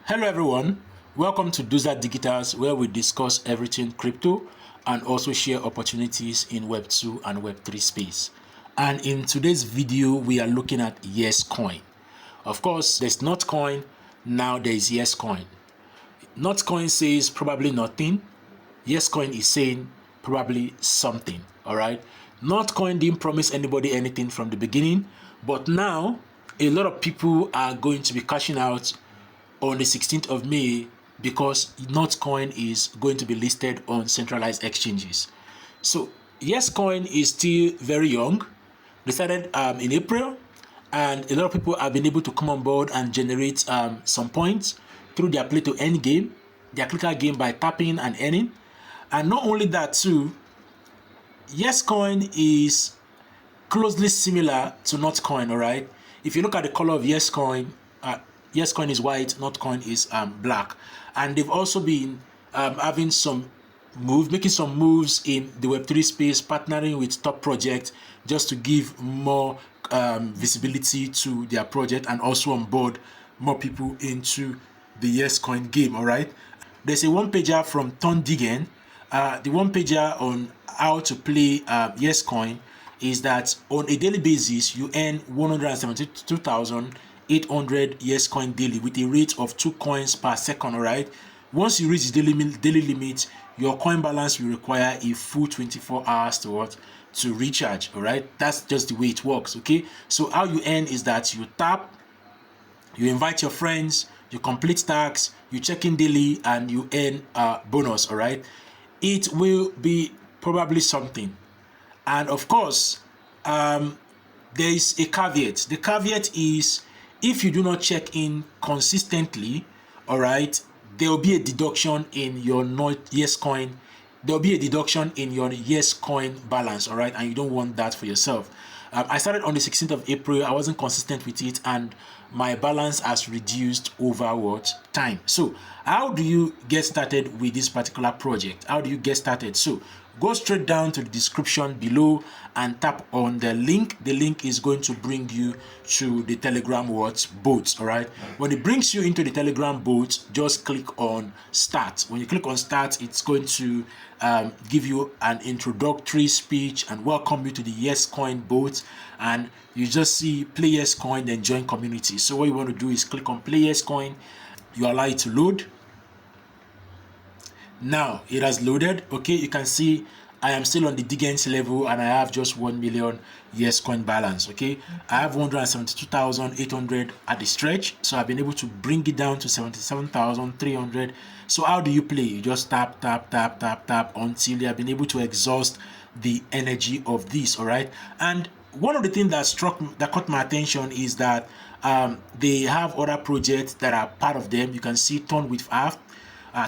Hello everyone, welcome to Doza Digitals, where we discuss everything crypto and also share opportunities in Web 2 and Web 3 space. And in today's video, we are looking at Yescoin. Of course, there's Notcoin, now there is Yescoin. Notcoin says probably nothing. Yescoin is saying probably something, all right? Notcoin didn't promise anybody anything from the beginning, but now a lot of people are going to be cashing out on the 16th of May because Notcoin is going to be listed on centralized exchanges. So Yescoin is still very young. They started in April, and a lot of people have been able to come on board and generate some points through their play to earn game, their clicker game, by tapping and earning. And not only that too, Yescoin is closely similar to Notcoin, all right? If you look at the color of Yescoin, Yescoin is white, Notcoin is black. And they've also been making some moves in the Web3 space, partnering with top projects just to give more visibility to their project and also onboard more people into the Yescoin game, all right? There's a one-pager from Ton Digen. The one-pager on how to play Yescoin is that on a daily basis, you earn 172,800 Yescoin daily with a rate of 2 coins per second, all right? Once you reach the daily limit, your coin balance will require a full 24 hours to recharge, all right? That's just the way it works, okay? So how you earn is that you tap, you invite your friends, you complete tasks, you check in daily, and you earn a bonus, all right? It will be probably something. And of course, there is a caveat. The caveat is if you do not check in consistently, all right, there will be a deduction in your Yescoin. There will be a deduction in your Yescoin balance, all right, and you don't want that for yourself. I started on the 16th of April. I wasn't consistent with it, and my balance has reduced over what time. So how do you get started with this particular project? How do you get started? So go straight down to the description below and tap on the link. The link is going to bring you to the Telegram bots, all right? When it brings you into the Telegram bot, just click on start. When you click on start, it's going to give you an introductory speech and welcome you to the Yescoin bot, and you just see play Yescoin, then join community. So what you want to do is click on play Yescoin. You allow it to load. Now it has loaded. Okay, you can see I am still on the Digens level and I have just 1 million Yescoin balance. Okay, I have 172,800 at the stretch, so I've been able to bring it down to 77,300. So how do you play? You just tap until you have been able to exhaust the energy of this, all right? And one of the things that caught my attention is that they have other projects that are part of them. You can see Turn with Art.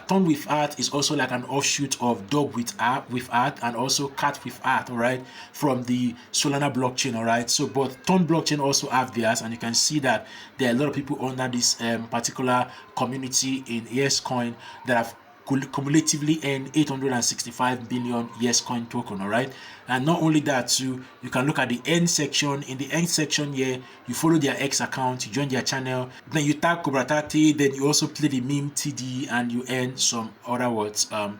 Turn with Art is also like an offshoot of Dog with Art and also Cat with Art, all right, from the Solana blockchain, all right? So but Turn blockchain also have theirs, and you can see that there are a lot of people under this particular community in Yescoin that have cumulatively earned 865 billion Yescoin token, all right? And not only that too, you can look at the end section. In the end section here, you follow their X account, you join their channel, then you tag Kobratate, then you also play the meme TD, and you earn some other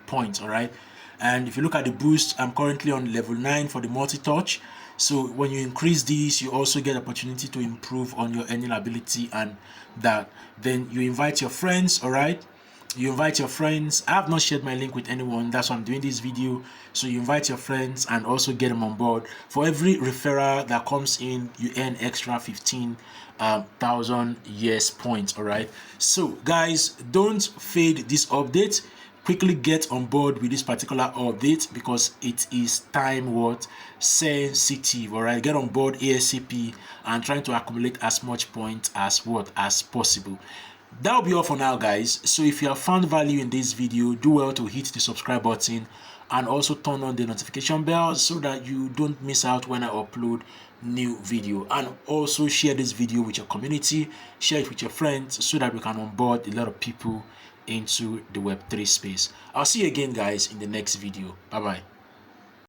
points, all right? And if you look at the boost, I'm currently on level 9 for the multi-touch. So when you increase these, you also get opportunity to improve on your earning ability, and that then you invite your friends, all right? You invite your friends. I have not shared my link with anyone, that's why I'm doing this video. So you invite your friends and also get them on board. For every referral that comes in, you earn extra 15,000 yes points, all right? So guys, don't fade this update. Quickly get on board with this particular update because it is time sensitive, all right? Get on board ASAP and trying to accumulate as much points as possible. That'll be all for now, guys. So if you have found value in this video, do well to hit the subscribe button and also turn on the notification bell so that you don't miss out when I upload new video. And also share this video with your community, share it with your friends so that we can onboard a lot of people into the Web3 space. I'll see you again, guys, in the next video. Bye bye.